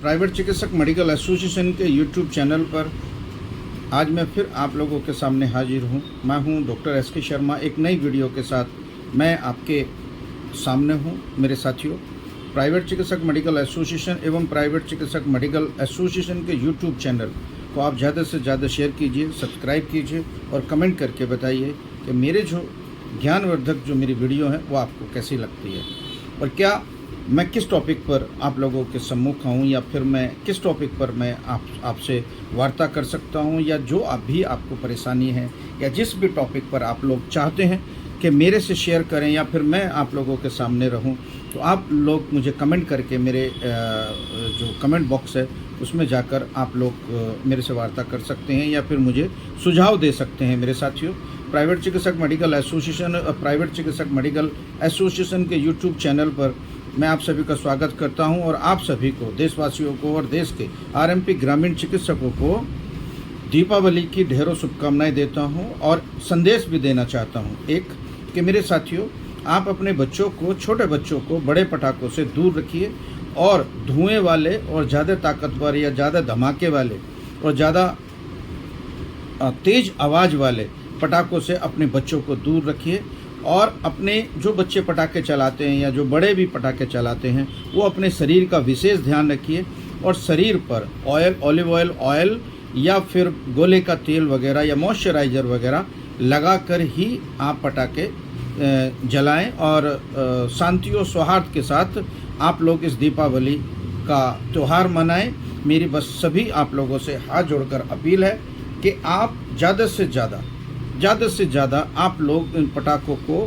Private चिकित्सक medical association के YouTube channel पर आज मैं फिर आप लोगों के सामने हाजिर हूँ। मैं हूँ डॉक्टर एस के शर्मा। एक नई वीडियो के साथ मैं आपके सामने हूँ। मेरे साथियों, प्राइवेट चिकित्सक मेडिकल एसोसिएशन एवं प्राइवेट चिकित्सक मेडिकल एसोसिएशन के यूट्यूब चैनल को आप ज़्यादा से ज़्यादा शेयर कीजिए, सब्सक्राइब कीजिए और कमेंट करके बताइए कि मेरे जो ज्ञानवर्धक जो मेरी वीडियो है वो आपको कैसी लगती है और क्या मैं किस टॉपिक पर आप लोगों के सम्मुख आऊँ या फिर मैं किस टॉपिक पर मैं आपसे वार्ता कर सकता हूँ, या जो भी आपको परेशानी है या जिस भी टॉपिक पर आप लोग चाहते हैं कि मेरे से शेयर करें या फिर मैं आप लोगों के सामने रहूं, तो आप लोग मुझे कमेंट करके मेरे जो कमेंट बॉक्स है उसमें जाकर आप लोग मेरे से वार्ता कर सकते हैं या फिर मुझे सुझाव दे सकते हैं। मेरे साथियों, प्राइवेट चिकित्सक मेडिकल एसोसिएशन प्राइवेट चिकित्सक मेडिकल एसोसिएशन के यूट्यूब चैनल पर मैं आप सभी का स्वागत करता हूं और आप सभी को, देशवासियों को और देश के आरएमपी ग्रामीण चिकित्सकों को दीपावली की ढेरों शुभकामनाएं देता हूं और संदेश भी देना चाहता हूं एक कि मेरे साथियों, आप अपने बच्चों को, छोटे बच्चों को बड़े पटाखों से दूर रखिए और धुएं वाले और ज़्यादा ताकतवर या ज़्यादा धमाके वाले और ज़्यादा तेज़ आवाज़ वाले पटाखों से अपने बच्चों को दूर रखिए। और अपने जो बच्चे पटाखे चलाते हैं या जो बड़े भी पटाखे चलाते हैं वो अपने शरीर का विशेष ध्यान रखिए और शरीर पर ऑलिव ऑयल या फिर गोले का तेल वगैरह या मॉइस्चराइज़र वगैरह लगाकर ही आप पटाखे जलाएं और शांति और सौहार्द के साथ आप लोग इस दीपावली का त्यौहार मनाएं। मेरी बस सभी आप लोगों से हाथ जोड़कर अपील है कि आप ज़्यादा से ज़्यादा आप लोग इन पटाखों को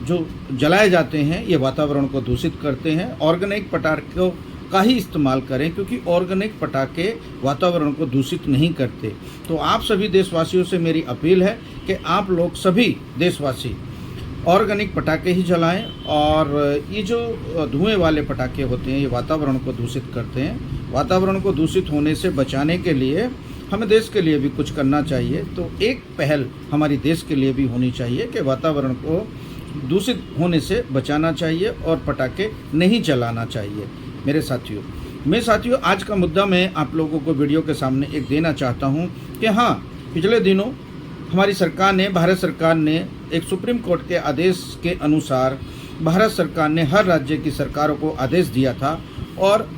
जो जलाए जाते हैं ये वातावरण को दूषित करते हैं। ऑर्गेनिक पटाखों का ही इस्तेमाल करें क्योंकि ऑर्गेनिक पटाखे वातावरण को दूषित नहीं करते। तो आप सभी देशवासियों से मेरी अपील है कि आप लोग सभी देशवासी ऑर्गेनिक पटाखे ही जलाएं और ये जो धुएं वाले पटाखे होते हैं ये वातावरण को दूषित करते हैं। वातावरण को दूषित होने से बचाने के लिए हमें देश के लिए भी कुछ करना चाहिए। तो एक पहल हमारी देश के लिए भी होनी चाहिए कि वातावरण को दूषित होने से बचाना चाहिए और पटाखे नहीं जलाना चाहिए। मेरे साथियों, आज का मुद्दा मैं आप लोगों को वीडियो के सामने एक देना चाहता हूं कि हाँ, पिछले दिनों हमारी सरकार ने, भारत सरकार ने एक सुप्रीम कोर्ट के आदेश के अनुसार भारत सरकार ने हर राज्य की सरकारों को आदेश दिया था और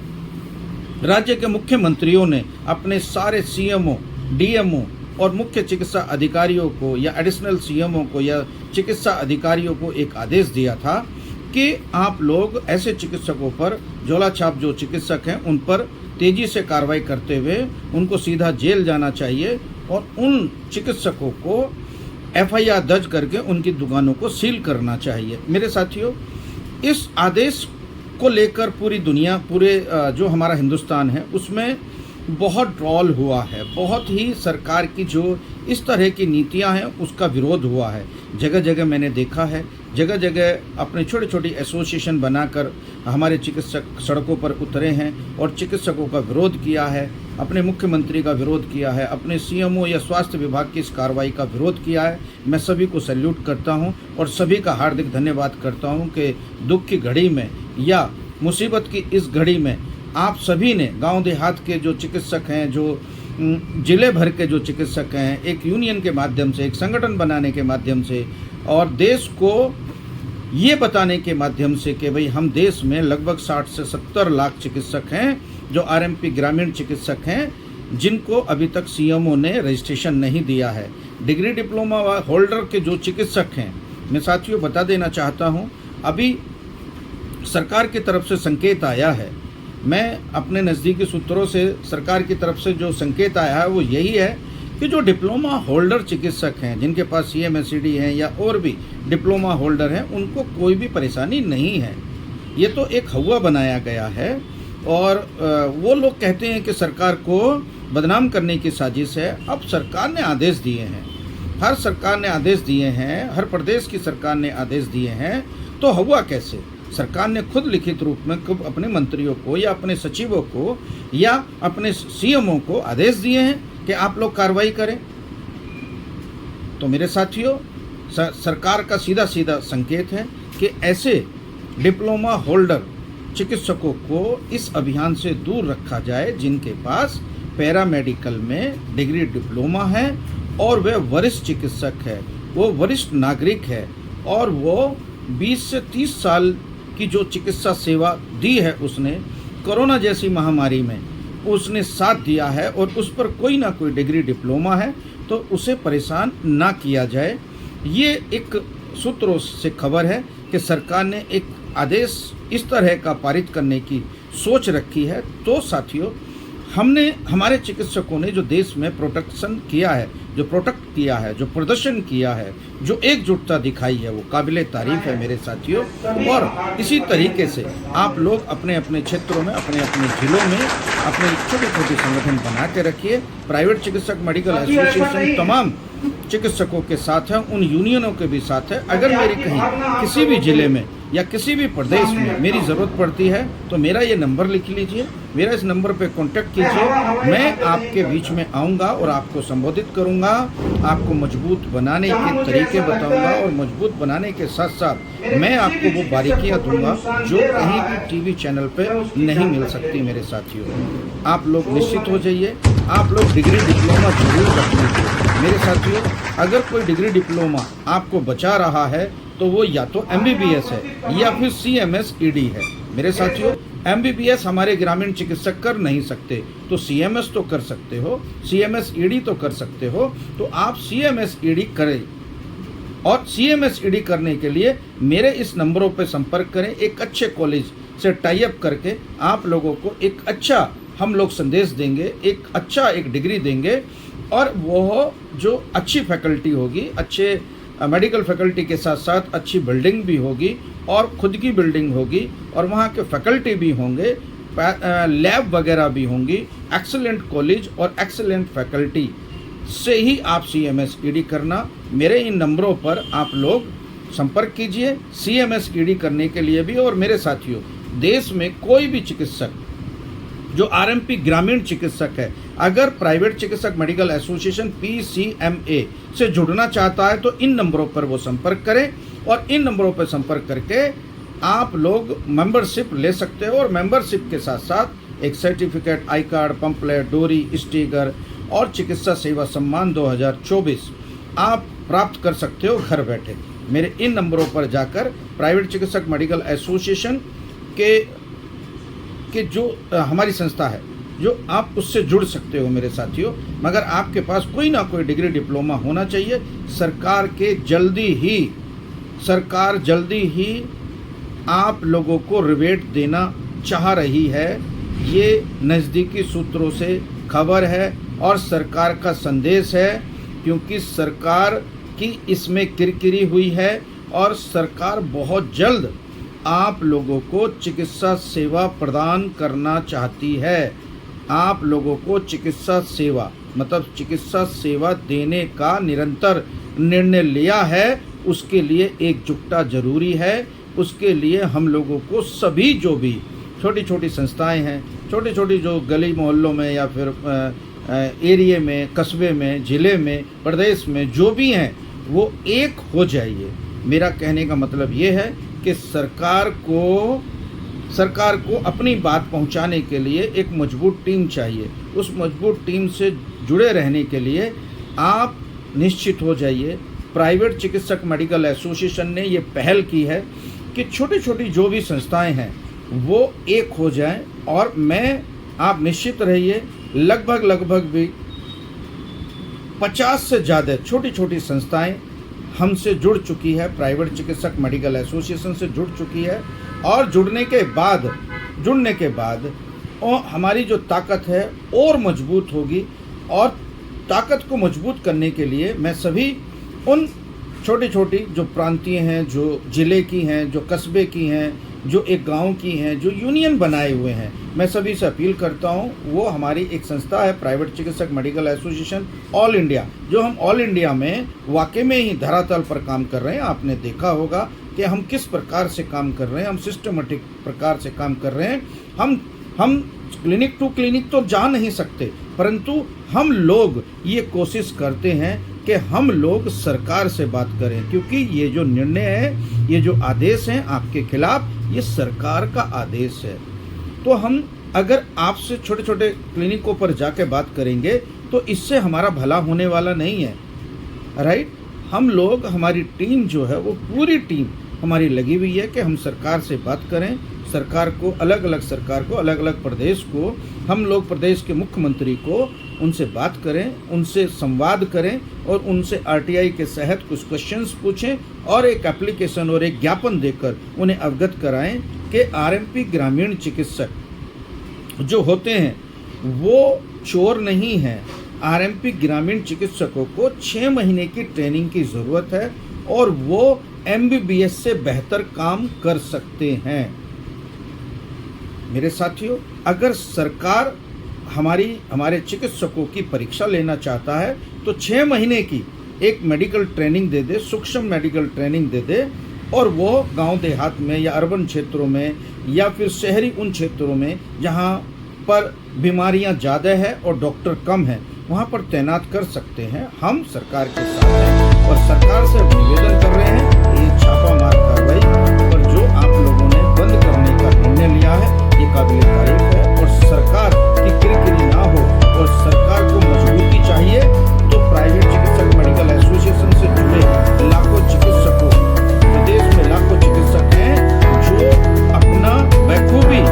राज्य के मुख्यमंत्रियों ने अपने सारे सीएमओ, डीएमओ और मुख्य चिकित्सा अधिकारियों को या एडिशनल सीएमओ को या चिकित्सा अधिकारियों को एक आदेश दिया था कि आप लोग ऐसे चिकित्सकों पर, झोला छाप जो चिकित्सक हैं उन पर तेज़ी से कार्रवाई करते हुए उनको सीधा जेल जाना चाहिए और उन चिकित्सकों को एफआईआर दर्ज करके उनकी दुकानों को सील करना चाहिए। मेरे साथियों, इस आदेश को लेकर पूरी दुनिया, पूरे जो हमारा हिंदुस्तान है उसमें बहुत ट्रोल हुआ है। बहुत ही सरकार की जो इस तरह की नीतियां हैं उसका विरोध हुआ है। जगह जगह मैंने देखा है, जगह जगह अपने छोटी छोटी एसोसिएशन बनाकर हमारे चिकित्सक सड़कों पर उतरे हैं और चिकित्सकों का विरोध किया है, अपने मुख्यमंत्री का विरोध किया है, अपने सीएमओ या स्वास्थ्य विभाग की इस कार्रवाई का विरोध किया है। मैं सभी को सैल्यूट करता हूं और सभी का हार्दिक धन्यवाद करता हूं कि दुख की घड़ी में या मुसीबत की इस घड़ी में आप सभी ने, गांव देहात के जो चिकित्सक हैं, जो जिले भर के जो चिकित्सक हैं, एक यूनियन के माध्यम से, एक संगठन बनाने के माध्यम से और देश को ये बताने के माध्यम से कि भाई हम देश में लगभग 60 से 70 लाख चिकित्सक हैं जो आरएमपी ग्रामीण चिकित्सक हैं जिनको अभी तक सीएमओ ने रजिस्ट्रेशन नहीं दिया है। डिग्री डिप्लोमा होल्डर के जो चिकित्सक हैं, मैं साथियों बता देना चाहता हूँ, अभी सरकार की तरफ से संकेत आया है। मैं अपने नज़दीकी सूत्रों से सरकार की तरफ से जो संकेत आया है वो यही है कि जो डिप्लोमा होल्डर चिकित्सक हैं, जिनके पास सीएमएससीडी हैं या और भी डिप्लोमा होल्डर हैं, उनको कोई भी परेशानी नहीं है। ये तो एक हवा बनाया गया है और वो लोग कहते हैं कि सरकार को बदनाम करने की साजिश है। अब सरकार ने आदेश दिए हैं, हर सरकार ने आदेश दिए हैं, हर प्रदेश की सरकार ने आदेश दिए हैं, तो हुआ कैसे? सरकार ने खुद लिखित रूप में अपने मंत्रियों को या अपने सचिवों को या अपने सीएमओ को आदेश दिए हैं कि आप लोग कार्रवाई करें। तो मेरे साथियों, सरकार का सीधा सीधा संकेत है कि ऐसे डिप्लोमा होल्डर चिकित्सकों को इस अभियान से दूर रखा जाए जिनके पास पैरामेडिकल में डिग्री डिप्लोमा है और वह वरिष्ठ चिकित्सक है, वो वरिष्ठ नागरिक है और वो 20 से 30 साल की जो चिकित्सा सेवा दी है उसने कोरोना जैसी महामारी में उसने साथ दिया है और उस पर कोई ना कोई डिग्री डिप्लोमा है, तो उसे परेशान ना किया जाए। ये एक सूत्रों से खबर है कि सरकार ने एक आदेश इस तरह का पारित करने की सोच रखी है। तो साथियों, हमारे चिकित्सकों ने जो देश में प्रोटेक्शन किया है, जो प्रोटेक्ट किया है, जो प्रदर्शन किया है, जो एकजुटता दिखाई है, वो काबिले तारीफ है मेरे साथियों। और इसी तरीके से आप लोग अपने अपने क्षेत्रों में, अपने अपने जिलों में अपने छोटे छोटे संगठन बना के रखिए। प्राइवेट चिकित्सक मेडिकल एसोसिएशन तमाम चिकित्सकों के साथ है, उन यूनियनों के भी साथ है। अगर मेरी कहीं किसी भी जिले में या किसी भी प्रदेश में मेरी ज़रूरत पड़ती है तो मेरा ये नंबर लिख लीजिए, मेरा इस नंबर पे कांटेक्ट कीजिए। मैं आपके बीच में आऊँगा और आपको संबोधित करूँगा, आपको मजबूत बनाने के तरीके बताऊँगा और मजबूत बनाने के साथ साथ मैं आपको वो बारीकियाँ दूँगा जो कहीं भी टीवी चैनल पे नहीं मिल सकती। मेरे साथियों, आप लोग निश्चित हो जाइए, आप लोग डिग्री डिप्लोमा जरूर रख लीजिए। मेरे साथियों, अगर कोई डिग्री डिप्लोमा आपको बचा रहा है तो वो या तो MBBS है या फिर CMS ED है। मेरे साथियों, MBBS हमारे ग्रामीण चिकित्सक कर नहीं सकते, तो CMS तो कर सकते हो, CMS ED तो कर सकते हो, तो आप CMS ED करें। और CMS ED करने के लिए मेरे इस नंबरों पर संपर्क करें। एक अच्छे कॉलेज से टाई अप करके आप लोगों को एक अच्छा हम लोग संदेश देंगे, एक डिग्री देंगे और वो जो अच्छी फैकल्टी होगी, अच्छे मेडिकल फैकल्टी के साथ साथ अच्छी बिल्डिंग भी होगी और खुद की बिल्डिंग होगी और वहाँ के फैकल्टी भी होंगे, लैब वगैरह भी होंगी, एक्सीलेंट कॉलेज और एक्सीलेंट फैकल्टी से ही आप CMS ED करना। मेरे इन नंबरों पर आप लोग संपर्क कीजिए CMS ED करने के लिए भी। और मेरे साथियों, देश में कोई भी चिकित्सक जो RMP ग्रामीण चिकित्सक है, अगर प्राइवेट चिकित्सक मेडिकल एसोसिएशन PCMA से जुड़ना चाहता है तो इन नंबरों पर वो संपर्क करें और इन नंबरों पर संपर्क करके आप लोग मेंबरशिप ले सकते हो। और मेंबरशिप के साथ साथ एक सर्टिफिकेट, आई कार्ड, पंपलेट, डोरी, स्टिकर और चिकित्सा सेवा सम्मान 2024 आप प्राप्त कर सकते हो घर बैठे। मेरे इन नंबरों पर जाकर प्राइवेट चिकित्सक मेडिकल एसोसिएशन के जो हमारी संस्था है, जो आप उससे जुड़ सकते हो मेरे साथियों। मगर आपके पास कोई ना कोई डिग्री डिप्लोमा होना चाहिए। सरकार जल्दी ही आप लोगों को रिबेट देना चाह रही है। ये नज़दीकी सूत्रों से खबर है और सरकार का संदेश है, क्योंकि सरकार की इसमें किरकिरी हुई है और सरकार बहुत जल्द आप लोगों को चिकित्सा सेवा प्रदान करना चाहती है। आप लोगों को चिकित्सा सेवा मतलब चिकित्सा सेवा देने का निरंतर निर्णय लिया है। उसके लिए एकजुटता जरूरी है। उसके लिए हम लोगों को सभी जो भी छोटी छोटी संस्थाएं हैं, छोटी छोटी जो गली मोहल्लों में या फिर एरिए में, कस्बे में, ज़िले में, प्रदेश में जो भी हैं, वो एक हो जाइए। मेरा कहने का मतलब ये है कि सरकार को अपनी बात पहुंचाने के लिए एक मजबूत टीम चाहिए। उस मजबूत टीम से जुड़े रहने के लिए आप निश्चित हो जाइए। प्राइवेट चिकित्सक मेडिकल एसोसिएशन ने ये पहल की है कि छोटी छोटी जो भी संस्थाएं हैं वो एक हो जाएं। और आप निश्चित रहिए, लगभग भी 50 से ज़्यादा छोटी छोटी संस्थाएं हमसे जुड़ चुकी है, प्राइवेट चिकित्सक मेडिकल एसोसिएशन से जुड़ चुकी है। और जुड़ने के बाद और हमारी जो ताकत है और मजबूत होगी। और ताकत को मजबूत करने के लिए मैं सभी उन छोटी छोटी जो प्रांतीय हैं, जो ज़िले की हैं, जो कस्बे की हैं, जो एक गांव की हैं, जो यूनियन बनाए हुए हैं, मैं सभी से अपील करता हूं। वो हमारी एक संस्था है प्राइवेट चिकित्सक मेडिकल एसोसिएशन ऑल इंडिया, जो हम ऑल इंडिया में वाकई में ही धरातल पर काम कर रहे हैं। आपने देखा होगा कि हम किस प्रकार से काम कर रहे हैं, हम सिस्टमेटिक प्रकार से काम कर रहे हैं। हम क्लिनिक टू क्लिनिक तो जा नहीं सकते, परंतु हम लोग ये कोशिश करते हैं कि हम लोग सरकार से बात करें, क्योंकि ये जो निर्णय है, ये जो आदेश हैं आपके खिलाफ, ये सरकार का आदेश है। तो हम अगर आपसे छोटे छोटे क्लिनिकों पर जाके बात करेंगे तो इससे हमारा भला होने वाला नहीं है, राइट। हम लोग, हमारी टीम जो है वो पूरी टीम हमारी लगी हुई है कि हम सरकार से बात करें, सरकार को, अलग अलग प्रदेश को, हम लोग प्रदेश के मुख्यमंत्री को उनसे बात करें, उनसे संवाद करें और उनसे आरटीआई के तहत कुछ क्वेश्चंस पूछें और एक एप्लीकेशन और एक ज्ञापन देकर उन्हें अवगत कराएं कि आरएमपी ग्रामीण चिकित्सक जो होते हैं वो चोर नहीं हैं। आरएमपी ग्रामीण चिकित्सकों को 6 महीने की ट्रेनिंग की ज़रूरत है और वो एमबीबीएस से बेहतर काम कर सकते हैं। मेरे साथियों, अगर सरकार हमारे चिकित्सकों की परीक्षा लेना चाहता है तो 6 महीने की एक मेडिकल ट्रेनिंग दे दे, सूक्ष्म मेडिकल ट्रेनिंग दे दे, और वो गांव देहात में या अर्बन क्षेत्रों में या फिर शहरी उन क्षेत्रों में जहां पर बीमारियां ज़्यादा है और डॉक्टर कम है, वहां पर तैनात कर सकते हैं। हम सरकार के साथ हैं और सरकार से निवेदन कर रहे हैं कि ये छापामार कार्रवाई और जो आप लोगों ने बंद करने का निर्णय लिया है, ये काबिल तारीफ है और सरकार की किरकिरी ना हो और सरकार को मजबूती चाहिए। तो प्राइवेट चिकित्सक मेडिकल एसोसिएशन से जुड़े लाखों चिकित्सकों, प्रदेश में लाखों चिकित्सक हैं जो अपना बखूबी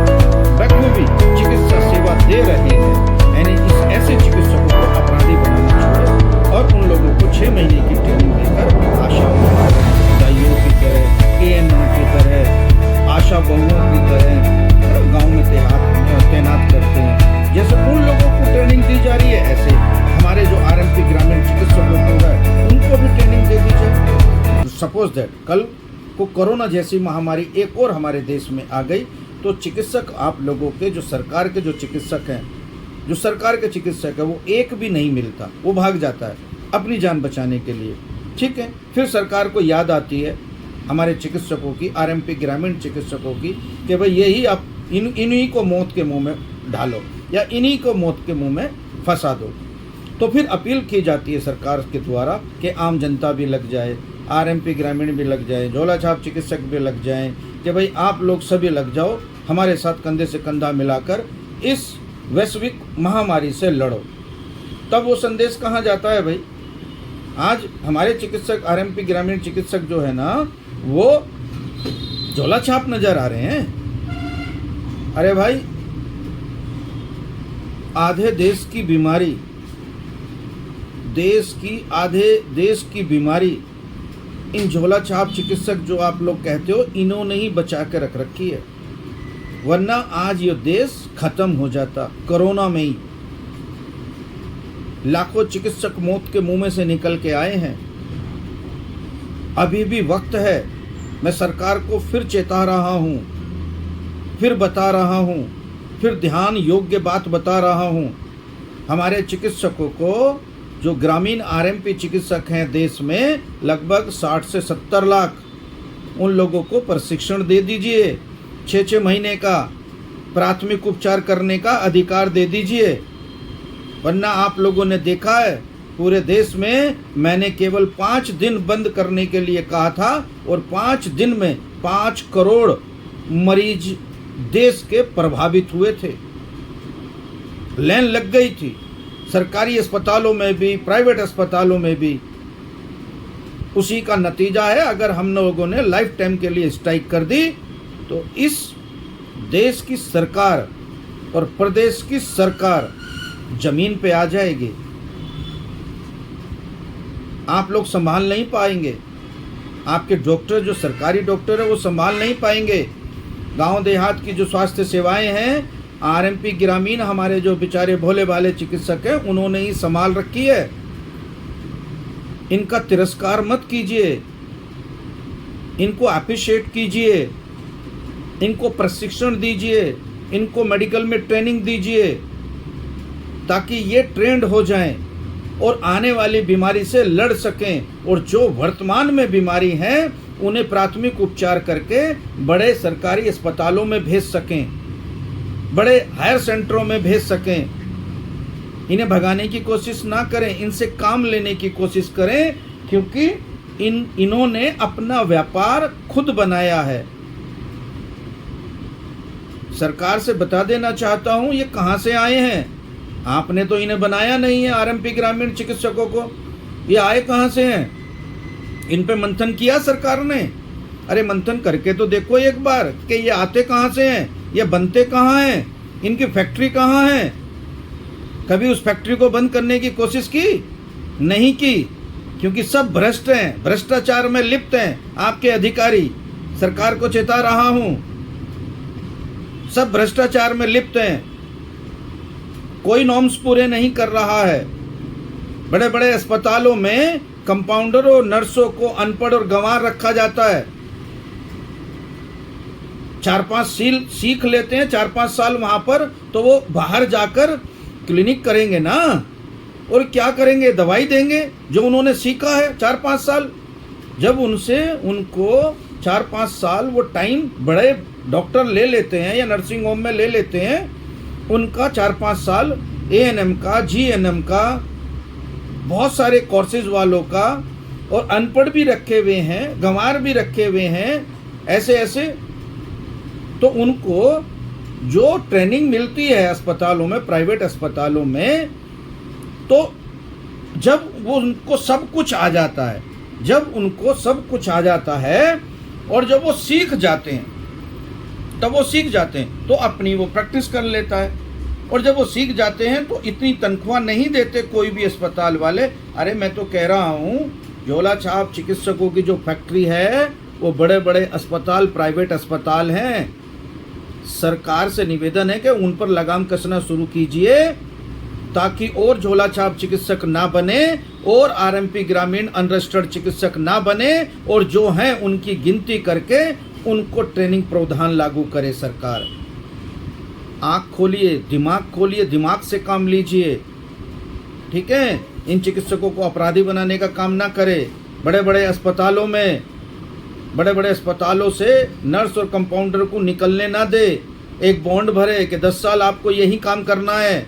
चिकित्सा सेवा दे रहे हैं, यानी इस ऐसे चिकित्सकों को अपराधी बनाना चाहिए और उन लोगों को 6 महीने की ट्रेनिंग देकर आशा दाइयों की तरह, एएनएम की तरह, आशा बहुओं की तरह गांव में तैनात करते हैं। जैसे उन लोगों को ट्रेनिंग दी जा रही है, ऐसे हमारे जो आरएमपी ग्रामीण चिकित्सकों को है उनको भी ट्रेनिंग दे दी जाए। सपोज दैट कल को कोरोना जैसी महामारी एक और हमारे देश में आ गई तो चिकित्सक, आप लोगों के जो सरकार के जो चिकित्सक हैं, जो सरकार के चिकित्सक है, वो एक भी नहीं मिलता, वो भाग जाता है अपनी जान बचाने के लिए, ठीक है। फिर सरकार को याद आती है हमारे चिकित्सकों की, आरएमपी ग्रामीण चिकित्सकों की, कि भाई यही आप इन्हीं को मौत के मुंह में ढालो या इन्हीं को मौत के मुंह में फंसा दो। तो फिर अपील की जाती है सरकार के द्वारा कि आम जनता भी लग जाए, आरएमपी ग्रामीण भी लग जाए, झोला छाप चिकित्सक भी लग जाएं, कि भाई आप लोग सभी लग जाओ, हमारे साथ कंधे से कंधा मिलाकर इस वैश्विक महामारी से लड़ो। तब वो संदेश कहाँ जाता है भाई? आज हमारे चिकित्सक, आरएमपी ग्रामीण चिकित्सक जो है ना, वो झोला छाप नजर आ रहे हैं। अरे भाई, आधे देश की बीमारी, आधे देश की बीमारी इन झोला छाप चिकित्सक जो आप लोग कहते हो, इन्होंने ही बचा के रख रखी है, वरना आज ये देश खत्म हो जाता। कोरोना में ही लाखों चिकित्सक मौत के मुंह में से निकल के आए हैं। अभी भी वक्त है। मैं सरकार को फिर चेता रहा हूं, फिर बता रहा हूं, फिर ध्यान योग्य बात बता रहा हूं। हमारे चिकित्सकों को, जो ग्रामीण आरएमपी चिकित्सक हैं देश में, लगभग 60 से 70 लाख, उन लोगों को प्रशिक्षण दे दीजिए। 6 महीने का प्राथमिक उपचार करने का अधिकार दे दीजिए, वरना आप लोगों ने देखा है पूरे देश में मैंने केवल 5 दिन बंद करने के लिए कहा था और 5 दिन में 5 करोड़ मरीज देश के प्रभावित हुए थे। लाइन लग गई थी, सरकारी अस्पतालों में भी, प्राइवेट अस्पतालों में भी। उसी का नतीजा है, अगर हम लोगों ने लाइफ टाइम के लिए स्ट्राइक कर दी तो इस देश की सरकार और प्रदेश की सरकार जमीन पे आ जाएगी। आप लोग संभाल नहीं पाएंगे, आपके डॉक्टर, जो सरकारी डॉक्टर है, वो संभाल नहीं पाएंगे। गांव देहात की जो स्वास्थ्य सेवाएं हैं, आरएमपी ग्रामीण, हमारे जो बेचारे भोले भाले चिकित्सक हैं, उन्होंने ही संभाल रखी है। इनका तिरस्कार मत कीजिए, इनको अप्रिशिएट कीजिए, इनको प्रशिक्षण दीजिए, इनको मेडिकल में ट्रेनिंग दीजिए, ताकि ये ट्रेंड हो जाएं और आने वाली बीमारी से लड़ सकें, और जो वर्तमान में बीमारी हैं उन्हें प्राथमिक उपचार करके बड़े सरकारी अस्पतालों में भेज सकें, बड़े हायर सेंटरों में भेज सकें। इन्हें भगाने की कोशिश ना करें, इनसे काम लेने की कोशिश करें, क्योंकि इन्होंने अपना व्यापार खुद बनाया है। सरकार से बता देना चाहता हूं, ये कहां से आए हैं? आपने तो इन्हें बनाया नहीं है, आरएमपी ग्रामीण चिकित्सकों को। ये आए कहां से हैं? इन पे मंथन किया सरकार ने? अरे मंथन करके तो देखो एक बार कि ये आते कहां से हैं, ये बनते कहां हैं, इनकी फैक्ट्री कहां है। कभी उस फैक्ट्री को बंद करने की कोशिश की? नहीं की, क्योंकि सब भ्रष्ट हैं, भ्रष्टाचार में लिप्त हैं आपके अधिकारी। सरकार को चेता रहा हूं, सब भ्रष्टाचार में लिप्त हैं, कोई नॉर्म्स पूरे नहीं कर रहा है। बड़े बड़े अस्पतालों में कंपाउंडरों और नर्सों को अनपढ़ और गंवार रखा जाता है। 4-5 सीख लेते हैं, 4-5 साल वहां पर, तो वो बाहर जाकर क्लिनिक करेंगे ना, और क्या करेंगे? दवाई देंगे जो उन्होंने सीखा है 4-5 साल। जब उनको 4-5 साल वो टाइम बड़े डॉक्टर ले लेते हैं या नर्सिंग होम में ले लेते हैं, उनका 4-5 साल एएनएम का, जीएनएम का, बहुत सारे कोर्सेज वालों का, और अनपढ़ भी रखे हुए हैं, गंवार भी रखे हुए हैं, ऐसे तो उनको जो ट्रेनिंग मिलती है अस्पतालों में, प्राइवेट अस्पतालों में, तो जब वो उनको सब कुछ आ जाता है, जब उनको सब कुछ आ जाता है और जब वो सीख जाते हैं, तब वो सीख जाते हैं तो अपनी वो प्रैक्टिस कर लेता है। और जब वो सीख जाते हैं तो इतनी तनख्वाह नहीं देते कोई भी अस्पताल वाले। अरे मैं तो कह रहा हूँ, झोला छाप चिकित्सकों की जो फैक्ट्री है वो बड़े बड़े अस्पताल, प्राइवेट अस्पताल हैं। सरकार से निवेदन है कि उन पर लगाम कसना शुरू कीजिए, ताकि और झोला छाप चिकित्सक ना बने, और आरएमपी ग्रामीण अनरजिस्टर्ड चिकित्सक ना बने, और जो हैं उनकी गिनती करके उनको ट्रेनिंग प्रावधान लागू करे सरकार। आँख खोलिए, दिमाग से काम लीजिए, ठीक है? इन चिकित्सकों को अपराधी बनाने का काम ना करे। बड़े बड़े अस्पतालों में, बड़े बड़े अस्पतालों से नर्स और कंपाउंडर को निकलने ना दे। एक बॉन्ड भरे कि 10 साल आपको यही काम करना है।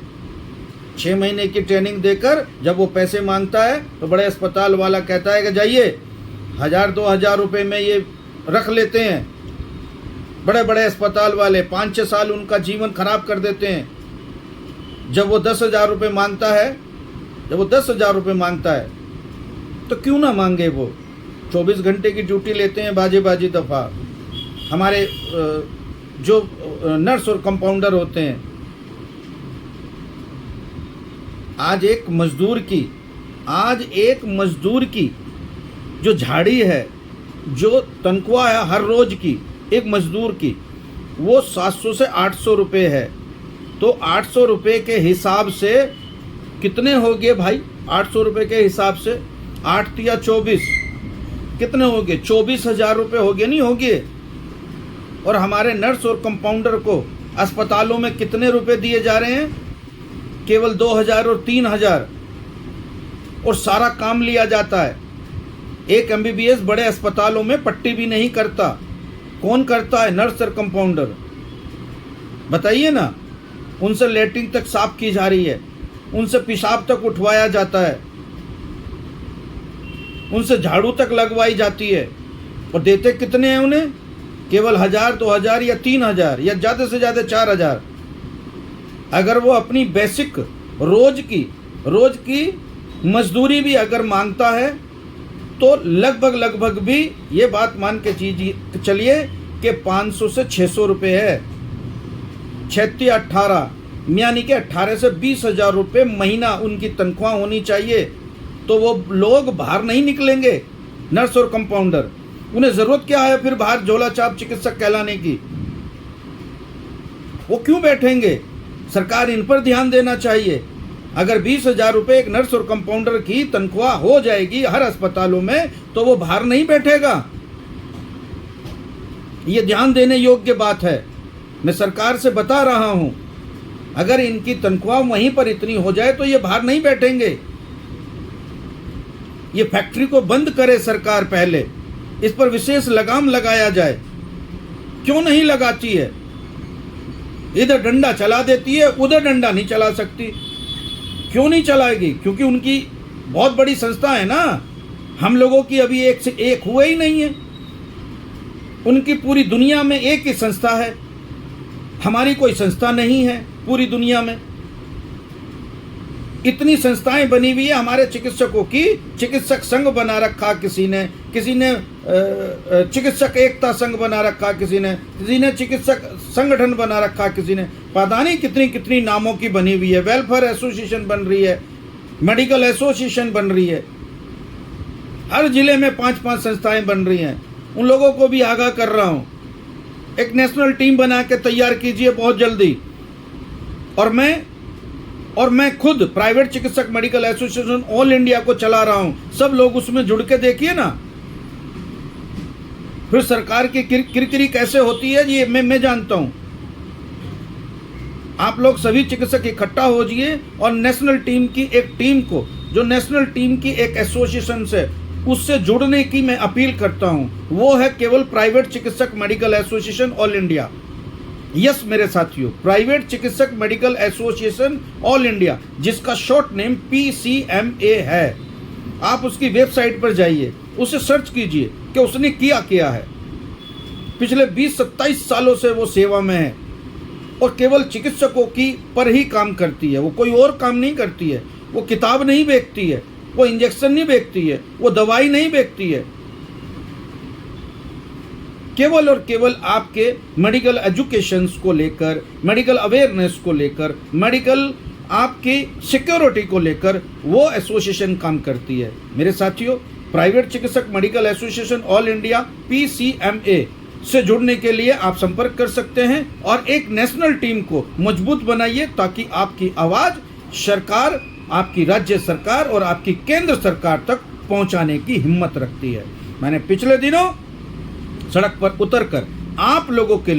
6 महीने की ट्रेनिंग देकर जब वो पैसे मांगता है तो बड़े अस्पताल वाला कहता है कि जाइए, 1000-2000 रुपये में ये रख लेते हैं। बड़े बड़े अस्पताल वाले 5-6 साल उनका जीवन खराब कर देते हैं। जब वो 10,000 रुपये मांगता है, तो क्यों ना मांगे? वो 24 घंटे की ड्यूटी लेते हैं बाजी दफ़ा। हमारे जो नर्स और कंपाउंडर होते हैं, आज एक मजदूर की जो झाड़ी है, जो तनख्वाह है हर रोज की एक मजदूर की, वो 700 से 800 रुपये है। तो 800 रुपये के हिसाब से कितने हो गए भाई? 800 रुपये के हिसाब से 8 या 24 कितने हो गए? 24,000 रुपये हो गए, नहीं हो गए? और हमारे नर्स और कंपाउंडर को अस्पतालों में कितने रुपए दिए जा रहे हैं? केवल 2,000 और 3,000, और सारा काम लिया जाता है। एक एमबीबीएस बड़े अस्पतालों में पट्टी भी नहीं करता। कौन करता है? नर्स और कंपाउंडर। बताइए ना। उनसे लेटरिन तक साफ की जा रही है, उनसे पेशाब तक उठवाया जाता है, उनसे झाड़ू तक लगवाई जाती है, और देते कितने हैं उन्हें? केवल 1,000, 2,000 या 3,000 या ज़्यादा से ज़्यादा 4,000। अगर वो अपनी बेसिक रोज की मजदूरी भी अगर मांगता है तो लगभग भी ये बात मान के चलिए कि 500 से 600 रुपये है। 18 यानी कि 18 से 20,000 रुपये महीना उनकी तनख्वाह होनी चाहिए। तो वो लोग बाहर नहीं निकलेंगे, नर्स और कंपाउंडर। उन्हें ज़रूरत क्या है फिर बाहर झोला छाप चिकित्सक कहलाने की? वो क्यों बैठेंगे? सरकार इन पर ध्यान देना चाहिए। अगर 20,000 रुपये एक नर्स और कंपाउंडर की तनख्वाह हो जाएगी हर अस्पतालों में, तो वो बाहर नहीं बैठेगा। ये ध्यान देने योग्य बात है। मैं सरकार से बता रहा हूं, अगर इनकी तनख्वाह वहीं पर इतनी हो जाए तो ये बाहर नहीं बैठेंगे। ये फैक्ट्री को बंद करे सरकार, पहले इस पर विशेष लगाम लगाया जाए। क्यों नहीं लगाती है? इधर डंडा चला देती है, उधर डंडा नहीं चला सकती। क्यों नहीं चलाएगी? क्योंकि उनकी बहुत बड़ी संस्था है ना, हम लोगों की अभी एक से एक हुए ही नहीं है। उनकी पूरी दुनिया में एक ही संस्था है, हमारी कोई संस्था नहीं है पूरी दुनिया में। इतनी संस्थाएं बनी हुई है हमारे चिकित्सकों की, चिकित्सक संघ बना रखा किसी ने चिकित्सक एकता संघ बना रखा, किसी ने चिकित्सक संगठन बना रखा, किसी ने पता नहीं कितनी कितनी नामों की बनी हुई है। वेलफेयर एसोसिएशन बन रही है, मेडिकल एसोसिएशन बन रही है, हर जिले में 5-5 संस्थाएं बन रही हैं। उन लोगों को भी आगाह कर रहा हूं, एक नेशनल टीम बना के तैयार कीजिए बहुत जल्दी। और मैं खुद प्राइवेट चिकित्सक मेडिकल एसोसिएशन ऑल इंडिया को चला रहा हूं, सब लोग उसमें जुड़ के देखिए ना, फिर सरकार की किरकिरी कैसे होती है ये मैं जानता हूं। आप लोग सभी चिकित्सक इकट्ठा हो जाइए और नेशनल टीम की एक टीम को, जो नेशनल टीम की एक एसोसिएशन से, उससे जुड़ने की मैं अपील करता हूं। वो है केवल प्राइवेट चिकित्सक medical association all India. Yes मेरे साथियों, प्राइवेट चिकित्सक मेडिकल एसोसिएशन ऑल इंडिया, जिसका शॉर्ट नेम PCMA है। आप उसकी वेबसाइट पर जाइए, उसे सर्च कीजिए कि उसने क्या है। पिछले 20-27 सालों से वो सेवा में है और केवल चिकित्सकों की पर ही काम करती है। वो कोई और काम नहीं करती है, वो किताब नहीं बेचती है, वो इंजेक्शन नहीं बेचती है, वो दवाई नहीं बेचती है। केवल और केवल आपके मेडिकल एजुकेशंस को लेकर, मेडिकल अवेयरनेस को लेकर, मेडिकल आपकी सिक्योरिटी को लेकर वो एसोसिएशन काम करती है। मेरे साथियों, प्राइवेट चिकित्सक medical association all India PCMA से जुड़ने के लिए आप संपर्क कर सकते हैं और एक नेशनल टीम को मजबूत बनाइए, ताकि आपकी आवाज़ सरकार, आपकी राज्य सरकार और आपकी केंद्र सरकार तक पहुंचाने की हिम्मत रखती है। मैंने पिछले दिनों सड़क पर उतरकर आप लोगों के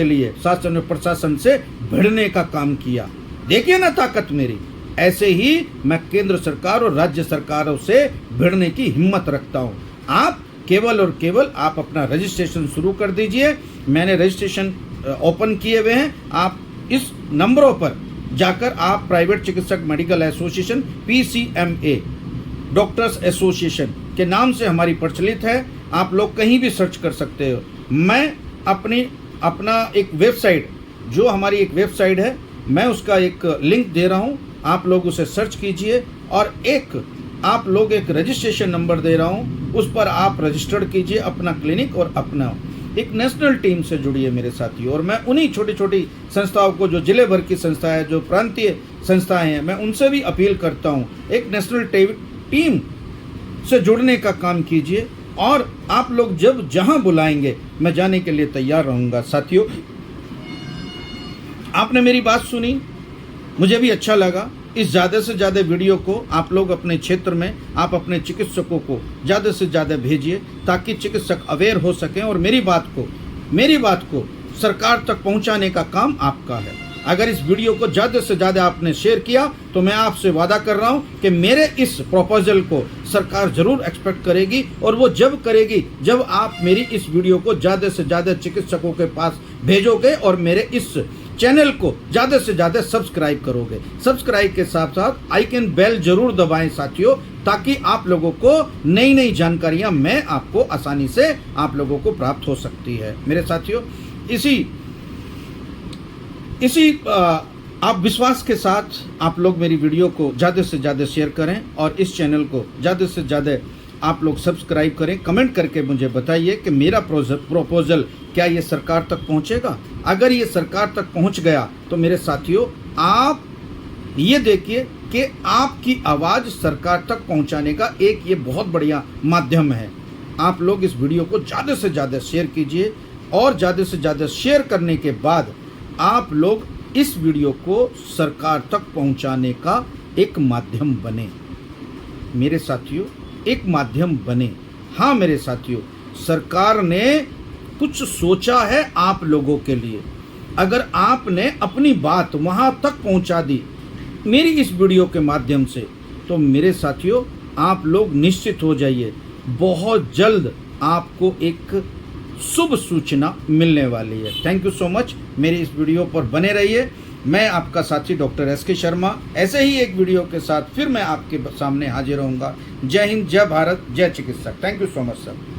लिए शासन और प्रशासन से भिड़ने का काम किया। देखिए ना ताकत मेरी, ऐसे ही मैं केंद्र सरकार और राज्य सरकारों से भिड़ने की हिम्मत रखता हूं। आप केवल और केवल आप अपना रजिस्ट्रेशन शुरू कर दीजिए। मैंने रजिस्ट्रेशन ओपन किए हुए हैं। आप इस नंबरों पर जाकर आप प्राइवेट चिकित्सक medical association PCMA doctors association के नाम से हमारी प्रचलित है, आप लोग कहीं भी सर्च कर सकते हो। मैं अपना एक वेबसाइट, जो हमारी एक वेबसाइट है, मैं उसका एक लिंक दे रहा हूं, आप लोग उसे सर्च कीजिए और आप लोग एक रजिस्ट्रेशन नंबर दे रहा हूं, उस पर आप रजिस्टर्ड कीजिए अपना क्लिनिक और अपना एक नेशनल टीम से जुड़िए मेरे साथियों। और मैं उन्हीं छोटी छोटी संस्थाओं को, जो जिले भर की संस्था है, जो प्रांतीय संस्थाएं हैं, मैं उनसे भी अपील करता हूं, एक नेशनल टीम से जुड़ने का काम कीजिए। और आप लोग जब जहां बुलाएंगे मैं जाने के लिए तैयार रहूंगा। साथियों, आपने मेरी बात सुनी, मुझे भी अच्छा लगा। इस ज़्यादा से ज़्यादा वीडियो को आप लोग अपने क्षेत्र में, आप अपने चिकित्सकों को ज़्यादा से ज़्यादा भेजिए, ताकि चिकित्सक अवेयर हो सकें और मेरी बात को सरकार तक पहुंचाने का काम आपका है। अगर इस वीडियो को ज़्यादा से ज़्यादा आपने शेयर किया तो मैं आपसे वादा कर रहा हूं कि मेरे इस प्रपोजल को सरकार ज़रूर एक्सपेक्ट करेगी, और वो जब करेगी जब आप मेरी इस वीडियो को ज़्यादा से ज़्यादा चिकित्सकों के पास भेजोगे और मेरे इस चैनल को ज़्यादा से ज़्यादा सब्सक्राइब करोगे। सब्सक्राइब के साथ साथ आइकन बेल जरूर दबाएं साथियों, ताकि आप लोगों को नई नई जानकारियां मैं आपको आसानी से आप लोगों को प्राप्त हो सकती है। मेरे साथियों, इसी आप विश्वास के साथ आप लोग मेरी वीडियो को ज़्यादा से ज़्यादा शेयर करें और इस चैनल को ज़्यादा से ज़्यादा आप लोग सब्सक्राइब करें। कमेंट करके मुझे बताइए कि मेरा प्रपोजल क्या ये सरकार तक पहुंचेगा। अगर ये सरकार तक पहुंच गया तो मेरे साथियों, आप ये देखिए कि आपकी आवाज़ सरकार तक पहुंचाने का एक ये बहुत बढ़िया माध्यम है। आप लोग इस वीडियो को ज़्यादा से ज़्यादा शेयर कीजिए, और ज़्यादा से ज़्यादा शेयर करने के बाद आप लोग इस वीडियो को सरकार तक पहुंचाने का एक माध्यम बने। मेरे साथियों, एक माध्यम बने। हाँ मेरे साथियों, सरकार ने कुछ सोचा है आप लोगों के लिए। अगर आपने अपनी बात वहाँ तक पहुँचा दी मेरी इस वीडियो के माध्यम से, तो मेरे साथियों आप लोग निश्चित हो जाइए, बहुत जल्द आपको एक शुभ सूचना मिलने वाली है। Thank you so much. मेरी इस वीडियो पर बने रहिए। मैं आपका साथी डॉक्टर SK शर्मा ऐसे ही एक वीडियो के साथ फिर मैं आपके सामने हाजिर रहूँगा। जय हिंद, जय भारत, जय चिकित्सक। Thank you so much sir.